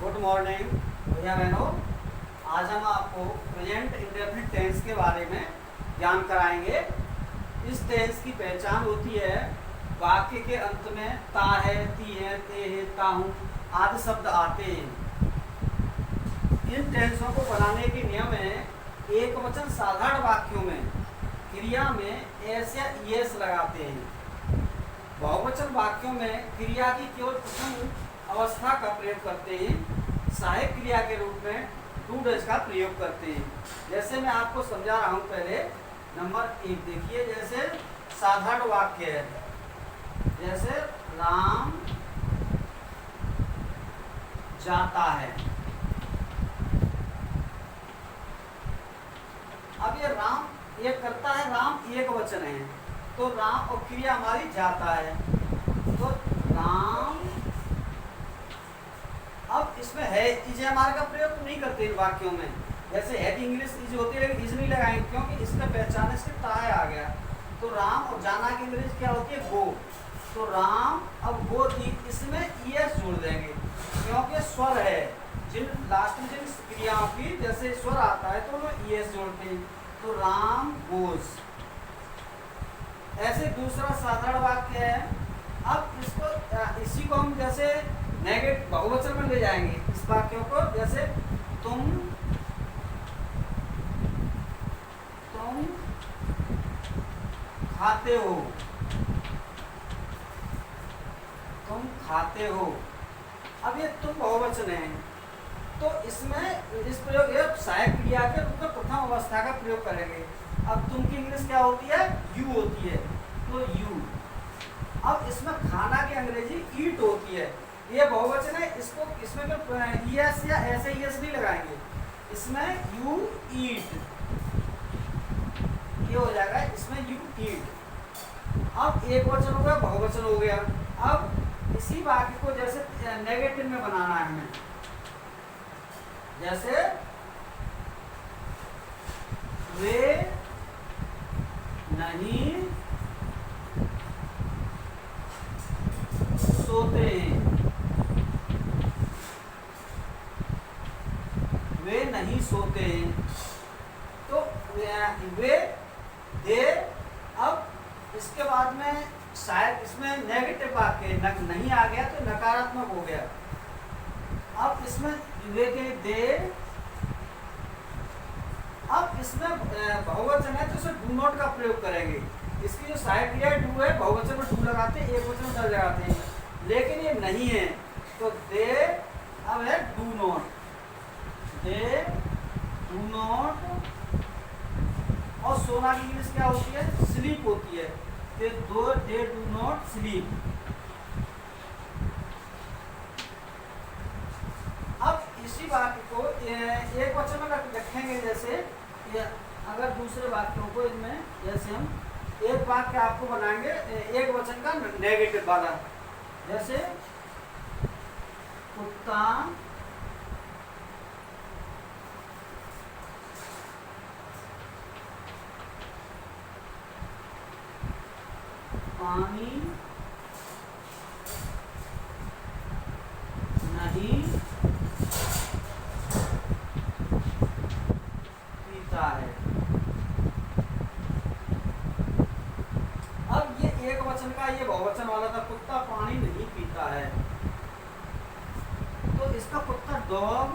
Good morning भैया बहनों। आज हम आपको प्रेजेंट इंडेफिनिट टेंस के बारे में ज्ञान कराएंगे। इस टेंस की पहचान होती है वाक्य के अंत में ता है, ती है, ते है, ता हूँ आदि शब्द आते हैं। इन टेंसों को बनाने के नियम है एक वचन साधारण वाक्यों में क्रिया में एस या ईएस लगाते हैं। बहुवचन वाक्यों में क्रिया की केवल प्रथम अवस्था का प्रयोग करते हैं। सहायक क्रिया के रूप में डू डज का प्रयोग करते हैं। जैसे मैं आपको समझा रहा हूँ। पहले नंबर 1 देखिए, जैसे साधारण वाक्य है, जैसे राम जाता है। अब ये राम ये करता है, राम एक वचन है तो राम और क्रिया हमारी जाता है तो राम। अब इसमें है इज हमारे का प्रयोग तो नहीं करते इन वाक्यों में। जैसे है कि इंग्लिश इज होती है लेकिन इज नहीं लगाएंगे क्योंकि इसका पहचान से ताय आ गया। तो राम और जाना की इंग्लिश क्या होती है, गो। तो राम अब गो थी, इसमें ईएस जोड़ देंगे क्योंकि स्वर है। जिन लास्ट में जिन क्रियाओं की जैसे स्वर आता है तो उन्हें ईएस जोड़ते हैं। तो राम गोज। ऐसे दूसरा साधारण वाक्य है। अब इसको इसी को हम जैसे नेगेटिव बहुवचन में ले जाएंगे इस वाक्यों को। जैसे तुम खाते हो, तुम खाते हो। अब ये तुम बहुवचन है तो इसमें इस प्रयोग ये सहायक क्रिया के रूप में प्रथम अवस्था का प्रयोग करेंगे। अब तुम की इंग्लिश क्या होती है, यू होती है तो यू। अब इसमें खाना की अंग्रेजी ईट होती है। ये बहुवचन है, इसको इसमें ईएस या ऐसे ईएस नहीं लगाएंगे, इसमें यू ईट ये हो जाएगा, इसमें यू ईट। अब एक वचन हो गया, बहुवचन हो गया। अब इसी वाक्य को जैसे नेगेटिव में बनाना है हमें। जैसे वे नहीं सोते हैं, वे नहीं सोते हैं। तो वे दे। अब इसके बाद में शायद इसमें नेगेटिव वाक्य नहीं आ गया तो नकारात्मक हो गया। अब इसमें वे के दे। अब इसमें बहुवचन है तो इसे डू नॉट का प्रयोग करेंगे। इसकी जो सहायक क्रिया डू है, बहुवचन में डू लगाते हैं, एक वचन में डर लगाते हैं, लेकिन ये नहीं है तो दे अब है do not, they do not. और सोना की इंग्लिश क्या होती है, स्लीप होती है। They do not sleep. अब इसी वाक्य को एक वचन में रखेंगे। जैसे अगर दूसरे वाक्यों को इनमें जैसे हम एक वाक्य आपको बनाएंगे एक वचन का नेगेटिव वाला। जैसे कुत्ता पानी नहीं पीता है। अब ये एक वचन का ये बहुवचन वाला था, कुत्ता पानी नहीं पीता है तो इसका कुत्ता डॉग।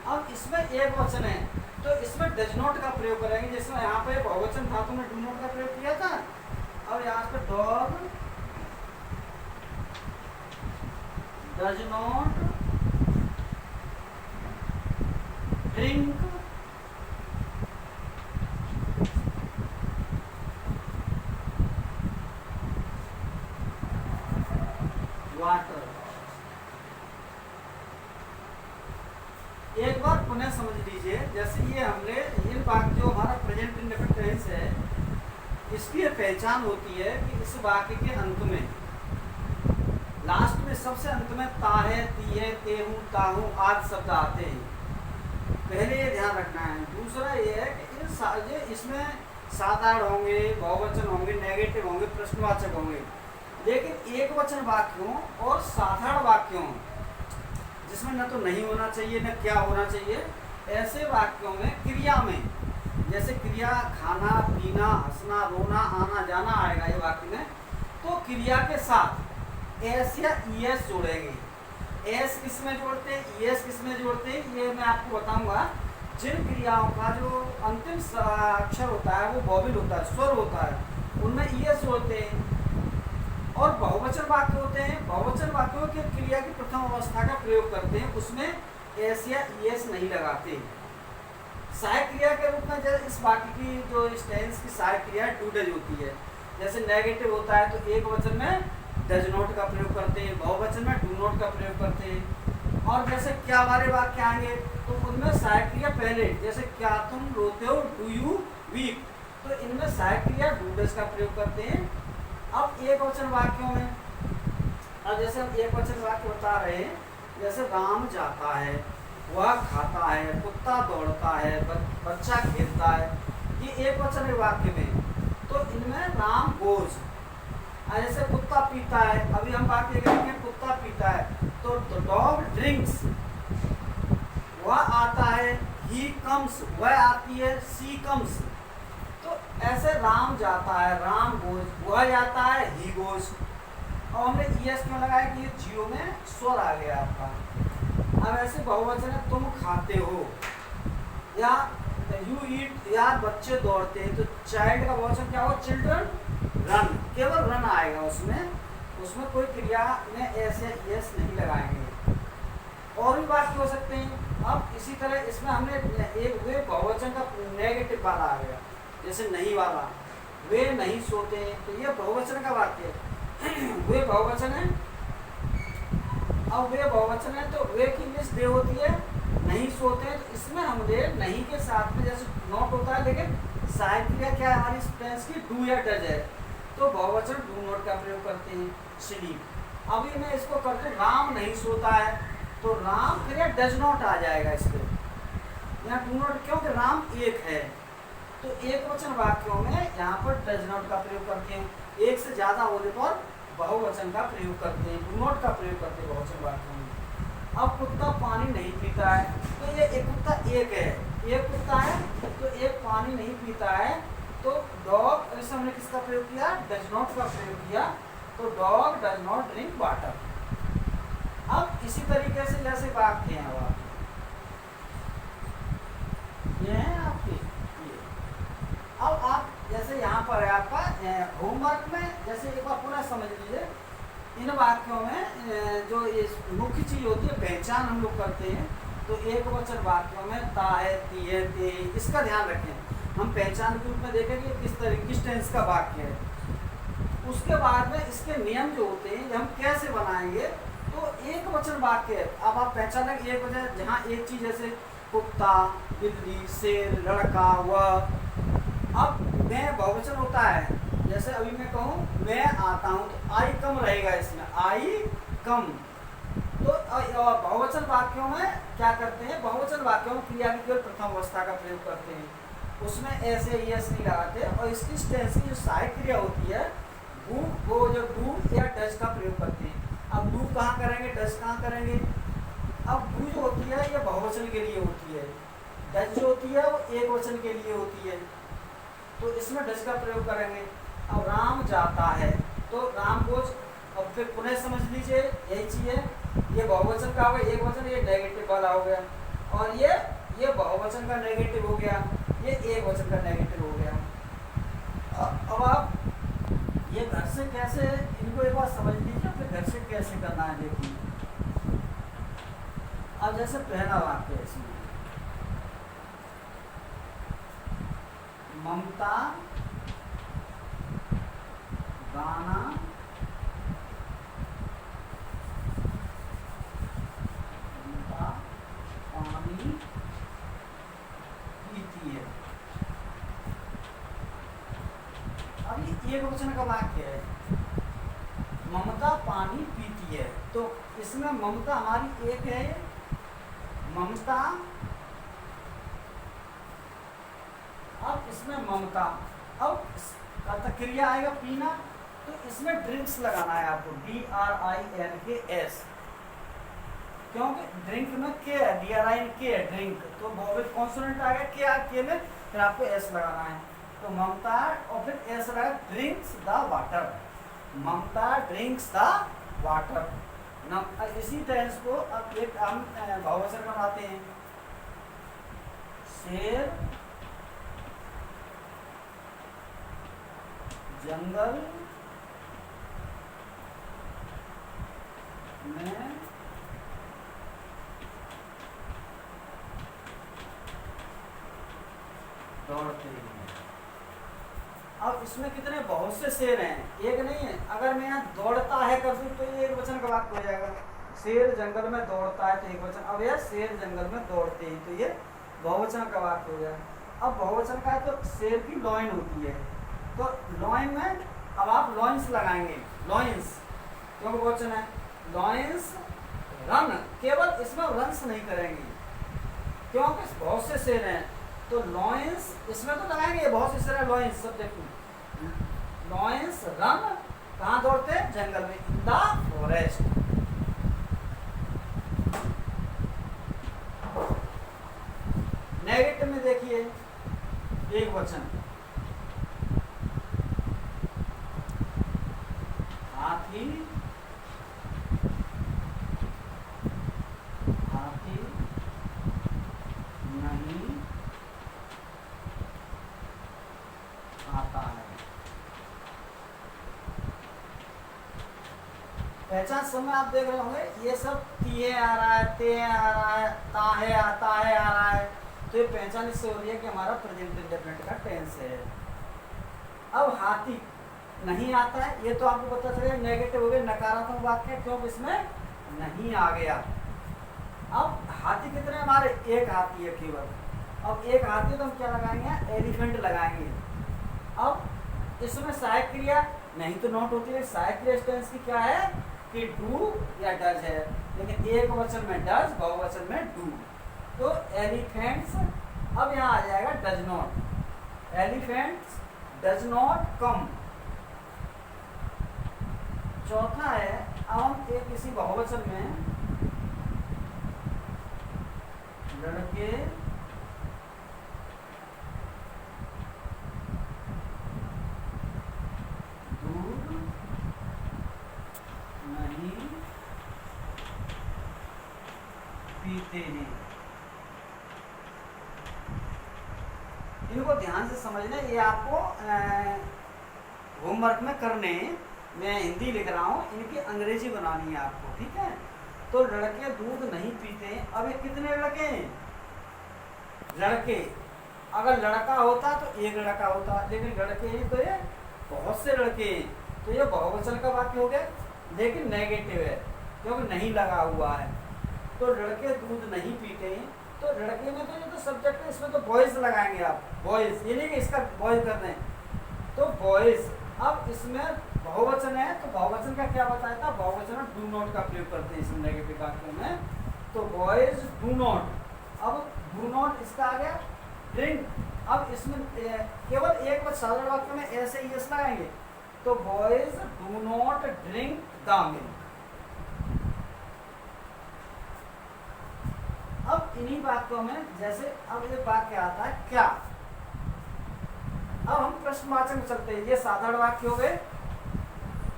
अब इसमें एक वचन है तो इसमें डज नॉट का प्रयोग करेंगे। जैसे यहाँ पे बहुवचन था तो डू नॉट का प्रयोग किया था। अब यहाँ पे dog does not drink water. एक बार पुनः समझ लीजिए। जैसे ये हमने इन वाक्य जो हमारा प्रेजेंट इंडेफिनिट टेंस है इसकी पहचान होती है कि इस वाक्य के अंत में लास्ट में सबसे अंत में ता है, ती है, ते हूँ, ता हूँ आदि शब्द आते हैं। पहले ये ध्यान रखना है। दूसरा ये है कि इसमें साधारण होंगे, बहुवचन होंगे, नेगेटिव होंगे, प्रश्नवाचक होंगे। लेकिन एक वचन वाक्यों और साधारण वाक्यों इसमें न तो नहीं होना चाहिए न क्या होना चाहिए। ऐसे वाक्यों में क्रिया में, जैसे क्रिया खाना पीना हंसना रोना आना जाना आएगा ये वाक्य में, तो क्रिया के साथ एस या ईएस जोड़ेंगे। एस किस में जोड़ते हैं, ईएस किस में जोड़ते हैं, ये मैं आपको बताऊंगा। जिन क्रियाओं का जो अंतिम अक्षर होता है वो वॉवेल होता है, स्वर होता है, उनमें ईएस जोड़ते हैं। और बहुवचन वाक्य होते हैं, बहुवचन वाक्यों के क्रिया की प्रथम अवस्था का प्रयोग करते हैं, उसमें एस या ईएस नहीं लगाते। सहायक क्रिया के रूप में जैसे इस वाक्य की जो इस टेंस की सहायक क्रिया डू डज होती है। जैसे नेगेटिव होता है तो एक वचन में डज नॉट का प्रयोग करते हैं, बहुवचन में डू नॉट का प्रयोग करते हैं। और जैसे क्या वाले वाक्य आएंगे तो उनमें सहायक क्रिया पहले, जैसे क्या तुम रोते हो, डू यू वीप, तो इनमें सहायक क्रिया डू डज का प्रयोग करते हैं। अब एक वचन वाक्यों में, अब जैसे हम एक वचन वाक्य बता रहे हैं, जैसे राम जाता है, वह खाता है, कुत्ता दौड़ता है, बच्चा खेलता है, ये एक वचन है वाक्य में, तो इनमें राम गोज। जैसे कुत्ता पीता है, अभी हम बात ये करेंगे कुत्ता पीता है, तो डॉग ड्रिंक्स, वह आता है, ही कम्स, वह आती है, सी कम्स। तो ऐसे राम जाता है, राम गोज, वह जाता है, ही गोज। और हमने ईएस क्यों लगाया कि ये जियो में स्वर आ गया आपका। अब ऐसे बहुवचन है, तुम खाते हो या यू ईट, या बच्चे दौड़ते हैं, तो चाइल्ड का बहुवचन क्या हो, चिल्ड्रन रन, केवल रन आएगा उसमें, उसमें कोई क्रिया में ऐसे ईएस नहीं लगाएंगे। और भी बात हो सकते हैं। अब इसी तरह इसमें हमने एक वे बहुवचन का नेगेटिव वाला आ गया, जैसे नहीं वाला, वे नहीं सोते हैं, तो ये बहुवचन का वाक्य है। वे बहुवचन है, अब वे बहुवचन है तो वे की इंग्लिश दे होती है, नहीं सोते हैं, तो इसमें हमने नहीं के साथ में जैसे नॉट होता है, लेकिन सहायक क्रिया क्या है हमारी टेंस की, डू या डज है, तो बहुवचन डू नॉट का प्रयोग करते हैं, स्लीप। अभी मैं इसको करते हूँ, राम नहीं सोता है, तो राम क्रिया डज नॉट आ जाएगा इसमें, यहाँ डू नॉट, क्योंकि राम एक है, तो एक वचन वाक्यों में यहाँ पर डज नॉट का प्रयोग करते हैं। एक से ज्यादा होने पर बहुवचन का प्रयोग करते हैं, डू नॉट का प्रयोग करते हैं बहुवचन वाक्यों में। अब कुत्ता पानी नहीं पीता है, तो ये एक कुत्ता एक है, एक कुत्ता है तो एक पानी नहीं पीता है, तो डॉग, इस हमने किसका प्रयोग किया, डज नॉट का प्रयोग किया, तो dog does not drink water. अब इसी तरीके से जैसे वाक्य हैं, अब ये हैं आपके, अब आप जैसे यहाँ पर है आपका होमवर्क में, जैसे एक बार पूरा समझ लीजिए, इन वाक्यों में जो इस मुख्य चीज होती है पहचान हम लोग करते हैं, तो एक वचन वाक्यों में ता है, ती है, ते, इसका ध्यान रखें। हम पहचान के रूप में देखेंगे किस तरह किस टेंस का वाक्य है। उसके बाद में इसके नियम जो होते हैं हम कैसे बनाएंगे, तो एक वचन वाक्य है, अब आप पहचानेंगे एक वचन जहाँ एक चीज जैसे कुत्ता, बिल्ली, शेर, लड़का, वह। अब मैं बहुवचन होता है, जैसे अभी मैं कहूँ मैं आता हूँ, तो आई कम रहेगा इसमें, आई कम। तो बहुवचन वाक्यों में क्या करते हैं, बहुवचन वाक्यों में क्रिया की केवल प्रथम अवस्था का प्रयोग करते हैं, उसमें ऐसे यस नहीं लगाते। और इसकी टेंस की जो सहायक क्रिया होती है वो जो डू या डज का प्रयोग करते हैं। अब डू कहाँ करेंगे, डज कहाँ करेंगे। अब डू जो होती है ये बहुवचन के लिए होती है, डज जो होती है वो एक वचन के लिए होती है, तो इसमें डज का प्रयोग करेंगे। अब राम जाता है, तो राम गोज, अब फिर पुनः समझ लीजिए यही चीज है, ये बहुवचन का हो गया एक वचन, ये नेगेटिव वाला हो गया, और ये बहुवचन का नेगेटिव हो गया, ये एक वचन का नेगेटिव हो गया। अब आप ये घर से कैसे, इनको एक बार समझ लीजिए, फिर घर से कैसे करना है देखिए। अब जैसे पहला वाक्य है इसमें, ममता गाना ममता पानी पीती है। अब ये एक वचन का वाक्य है, ममता पानी पीती है, तो इसमें ममता हमारी एक है, ममता, अब इसमें ममता, अब क्रिया आएगा पीना, तो इसमें ड्रिंक्स लगाना है आपको, DRINKS। क्योंकि ड्रिंक में के है, DRIN के है ड्रिंक, तो वोवेल कॉन्सोनेंट आ गया के, के में फिर आपको एस लगाना है, तो ममता और फिर एस लगा drinks the water, Mamta drinks the water. इसी टेंस को अब एक हम बहुवचन बनाते हैं, शेर जंगल में दौड़ते हैं। अब इसमें कितने बहुत से शेर हैं, एक नहीं है। अगर मैं यहाँ दौड़ता है कर दूँ तो ये एक वचन का वाक्य हो जाएगा, शेर जंगल में दौड़ता है तो एक वचन। अब यह शेर जंगल में दौड़ते हैं तो ये बहुवचन का वाक्य हो जाएगा। अब बहुवचन का है तो शेर की लॉइन होती है, तो लॉइन में अब आप लॉइंस लगाएंगे, लॉइंस क्योंकि बहुवचन है, लॉइंस रन, केवल इसमें रन्स नहीं करेंगे क्योंकि बहुत से शेर हैं, तो लॉइंस इसमें तो लगाएंगे, बहुत से शेर है लॉइंस सब्जेक्ट में। लॉइंस रन कहाँ दौड़ते हैं, जंगल में, इन द फॉरेस्ट। नेगेटिव में देखिए एक वचन, हाथी हाथी नहीं आता है। पहचान समय आप देख रहे होंगे, ये सब तिए आ रहा है, ते आ रहा है, ताहे आता है आ रहा है, तो ये पहचान इससे हो रही है कि हमारा प्रेजेंट इंडेफिनिट का टेंस है। अब हाथी नहीं आता है, ये तो आपको पता चलेगा नेगेटिव हो गया, नकारात्मक वाक्य, क्योंकि इसमें नहीं आ गया। अब हाथी कितने हमारे, एक हाथी है केवल। अब एक हाथी तो हम क्या लगाएंगे, एलिफेंट लगाएंगे। अब इसमें सहायक क्रिया नहीं तो नोट होती है, सहायक क्रिया टेंस की क्या है कि डू या डज है, लेकिन एक वचन में डज, बहुवचन में डू, तो एलिफेंट्स। अब यहाँ आ जाएगा does not, elephants does not come. चौथा है, अब हम एक किसी बहुवचन में लड़के दूध नहीं पीते हैं। इनको ध्यान से समझना, ये आपको होमवर्क में करने, मैं हिंदी लिख रहा हूँ, इनकी अंग्रेजी बनानी है आपको, ठीक है। तो लड़के दूध नहीं पीते। अब ये कितने लड़के हैं, लड़के, अगर लड़का होता तो एक लड़का होता, लेकिन लड़के हैं तो ये बहुत से लड़के हैं, तो ये बहुवचन का वाक्य हो गया, लेकिन नेगेटिव है क्योंकि नहीं लगा हुआ है। तो लड़के दूध नहीं पीते हैं, तो लड़के में तो ये तो सब्जेक्ट है, इसमें तो बॉयज लगाएंगे आप, बॉयज, ये नहीं कि इसका बॉयज कर दें, तो बॉयज। अब इसमें बहुवचन है तो बहुवचन का क्या बताया था, बहुवचन डू नॉट का प्रयोग करते हैं इसमें नेगेटिव वाक्यों में, तो बॉयज डू नॉट। अब डू नॉट इसका आ गया ड्रिंक। अब इसमें केवल एक बार साधारण वाक्य में ऐसे ही यस लगाएंगे, तो boys do not drink the milk. अब इन्हीं वाक्यों में जैसे अब ये वाक्य आता है क्या, अब हम प्रश्नवाचक में चलते हैं, ये साधारण वाक्य हो गए,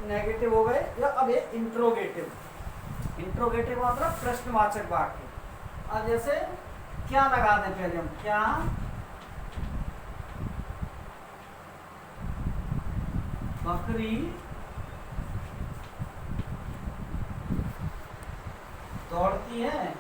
नेगेटिव हो गए, या अब ये इंट्रोगेटिव, इंट्रोगेटिव मतलब प्रश्नवाचक वाक्य। अब जैसे क्या लगा दें पहले हम, क्या बकरी दौड़ती है,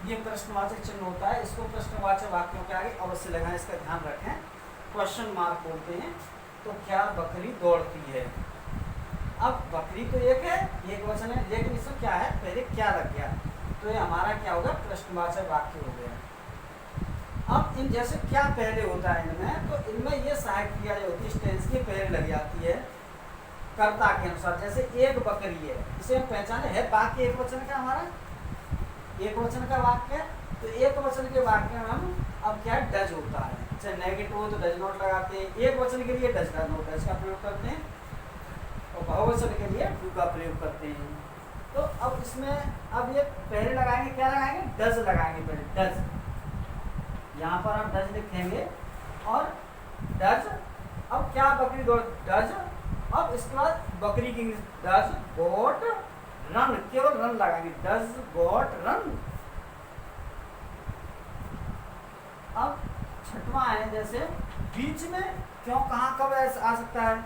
ये प्रश्नवाचक चिन्ह होता है, इसको प्रश्नवाचक वाक्यों के आगे अवश्य लगाएं, इसका ध्यान रखें, क्वेश्चन मार्क बोलते हैं। तो क्या बकरी दौड़ती है, अब बकरी तो एक है, एक वचन है, लेकिन इसमें क्या है, पहले क्या लग गया, तो ये हमारा क्या होगा, प्रश्नवाचक वाक्य हो गया। अब इन जैसे क्या पहले होता है इनमें, तो इनमें ये सहायक क्रिया जो होती है टेंस की पहले लग जाती है कर्ता के अनुसार। जैसे एक बकरी है, इसे हम पहचाने है, बाकी एक वचन का हमारा एक वचन का वाक्य, तो एक वचन के वाक्य में हम अब क्या डज होता है, चाहे नेगेटिव हो तो डज नॉट लगाते हैं, एक वचन के लिए डज नॉट डज का प्रयोग करते हैं और बहुवचन के लिए डू का प्रयोग करते हैं। तो अब इसमें अब ये पहले लगाएंगे, क्या लगाएंगे, डज लगाएंगे पहले, डज। यहाँ पर आप डज लिखेंगे और डज, अब क्या बकरी दौड़, डज, अब इसके बाद बकरी की डज गॉट रन, केवल रन लगाएंगे, डज गॉट रन। अब छठवां है, जैसे बीच में क्यों, कहाँ, कब ऐसा आ सकता है,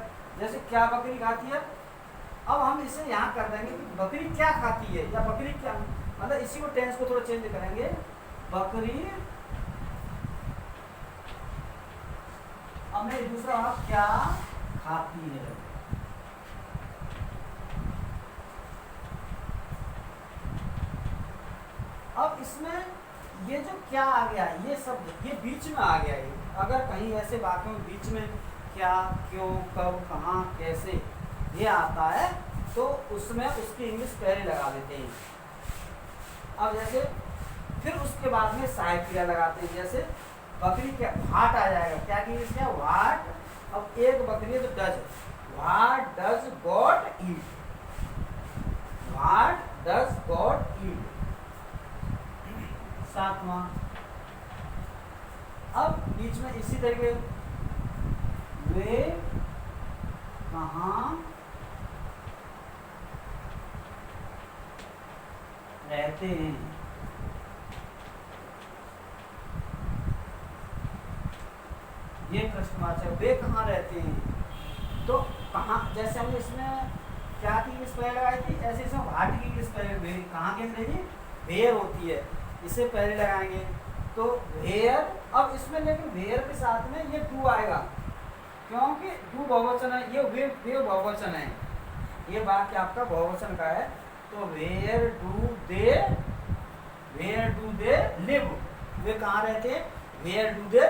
जैसे क्या बकरी खाती है। अब हम इसे यहाँ कर देंगे कि बकरी क्या खाती है या बकरी क्या, मतलब इसी को टेंस को थोड़ा चेंज करेंगे, बकरी, अब मैं दूसरा क्या खाती है। अब इसमें ये जो क्या आ गया, ये शब्द ये बीच में आ गया, ये अगर कहीं ऐसे वाक्यों में बीच में क्या, क्यों, कब, कहाँ, कैसे ये आता है तो उसमें उसकी इंग्लिश पहले लगा देते हैं। अब जैसे फिर उसके बाद में सहायक क्रिया लगाते हैं, जैसे बकरी क्या, वाट आ जाएगा, क्या की इंग्लिश क्या, वाट। अब एक बकरी है तो does, what does goat eat, what does goat eat. सातवां, अब बीच में इसी तरीके वे कहाँ रहते हैं, ये प्रश्नवाचक, वे कहाँ रहते हैं। तो कहाँ, जैसे हमने इसमें क्या की स्पेल लगाई थी, ऐसे इसमें वाट की स्पेल, कहाँ की अंग्रेजी वेयर होती है, इसे पहले लगाएंगे तो वेयर। अब इसमें लेकिन वेयर के साथ में ये टू आएगा, क्योंकि टू बहुवचन है, ये वे बहुवचन है, ये वाक्य आपका बहुवचन का है। तो वेयर डू दे लिव, वे कहाँ रहते हैं, वेयर डू दे,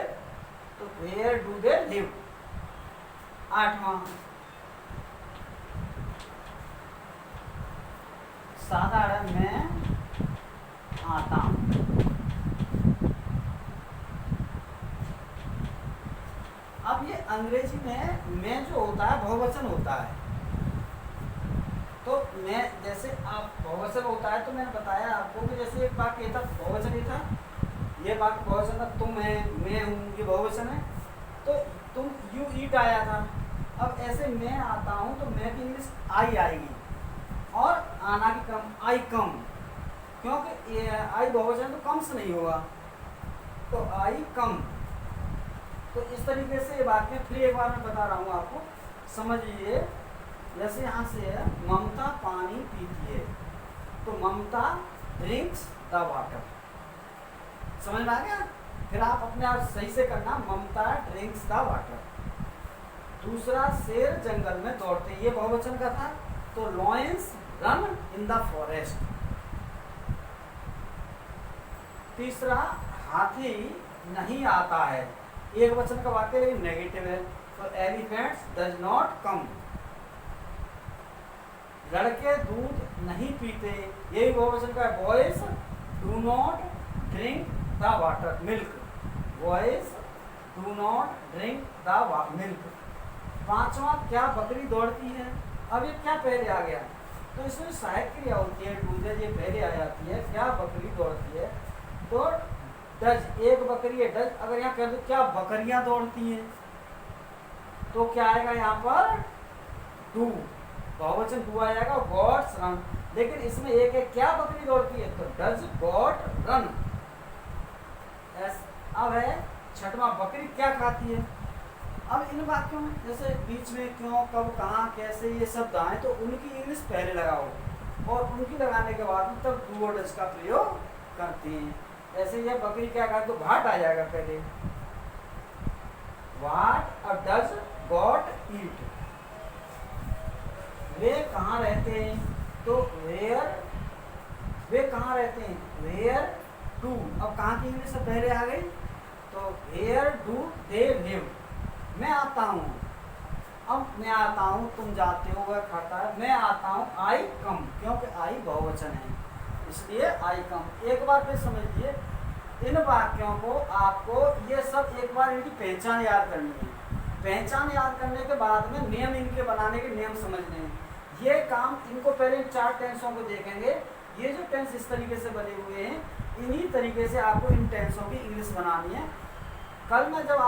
तो वेयर डू दे लिव। आठवां, साधारण में आता हूँ। अब ये अंग्रेजी में जो होता है बहुवचन होता है, तो मैं जैसे आप बहुवचन होता है तो मैंने बताया आपको कि जैसे एक वाक्य था बहुवचन ही था, ये वाक्य बहुवचन था, तुम है, मैं हूँ, ये बहुवचन है। तो तुम यू ईट आया था, अब ऐसे मैं आता हूँ तो मैं की इंग्लिश आई आएगी और आना की क्रम आई कम, क्योंकि आई बहुवचन तो कम से नहीं होगा, तो आई कम। तो इस तरीके से ये बात में फिर एक बार मैं बता रहा हूँ आपको, समझिए। जैसे यहाँ से है ममता पानी पीती है, तो ममता ड्रिंक्स द वाटर, समझ में आ गया। फिर आप अपने आप सही से करना, ममता ड्रिंक्स द वाटर। दूसरा, शेर जंगल में दौड़ते, ये बहुवचन का था, तो lions run in the forest. तीसरा, हाथी नहीं आता है, एक वचन का वाक्य लेकिन नेगेटिव है, तो एलिफेंट्स डज नॉट कम। लड़के दूध नहीं पीते, यही बहुवचन का है, boys do not drink the water milk, boys do not drink the milk. पांचवा, क्या बकरी दौड़ती है, अब ये क्या पहले आ गया, तो इसमें सहायक क्रिया होती है, डू दे, ये पहले आ जाती है, क्या बकरी दौड़ती है, तो डज, एक बकरी है डज। अगर यहाँ कह दो क्या बकरियां दौड़ती हैं, तो क्या आएगा यहाँ पर, डू, बहुवचन डू आ जाएगा, गॉट्स रन। लेकिन इसमें एक है क्या बकरी दौड़ती है, तो डज गॉट रन। अब है छठवां, बकरी क्या खाती है। अब इन वाक्यों में जैसे बीच में क्यों, कब, कहाँ, कैसे, ये शब्द आए तो उनकी इंग्लिश पहले लगाओ, और उनकी लगाने के बाद तब डू और डज का प्रयोग करते हैं। ऐसे ये बकरी क्या खाती, तो वाट आ जाएगा पहले, वाट। अब डज गॉट ईट, वे कहाँ रहते हैं, तो वेयर, वे कहाँ रहते हैं, वेयर डू। अब कहाँ की इंग्लिश पहले आ गई, तो वेयर डू दे लिव। मैं आता हूँ, अब मैं आता हूँ, तुम जाते हो, वह खाता है, मैं आता हूँ, आई कम, क्योंकि आई बहुवचन है इसलिए आई कम। एक बार फिर समझिए, इन वाक्यों को आपको ये सब एक बार इनकी पहचान याद करनी है। पहचान याद करने के बाद में नियम इनके बनाने के नियम समझने हैं। ये काम इनको पहले इन 4 टेंसों को देखेंगे। ये जो टेंस इस तरीके से बने हुए हैं, इन्हीं तरीके से आपको इन टेंसों की इंग्लिश बनानी है। कल मैं जब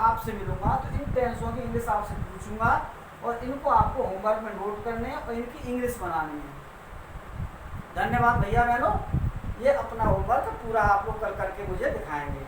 आपसे मिलूंगा तो इन टेंसों की इंग्लिश आपसे पूछूंगा और इनको आपको होमवर्क में नोट करने हैं और इनकी इंग्लिश बनानी है। धन्यवाद भैया बहनों। ये अपना होमवर्क पूरा आप लोग कल करके मुझे दिखाएंगे।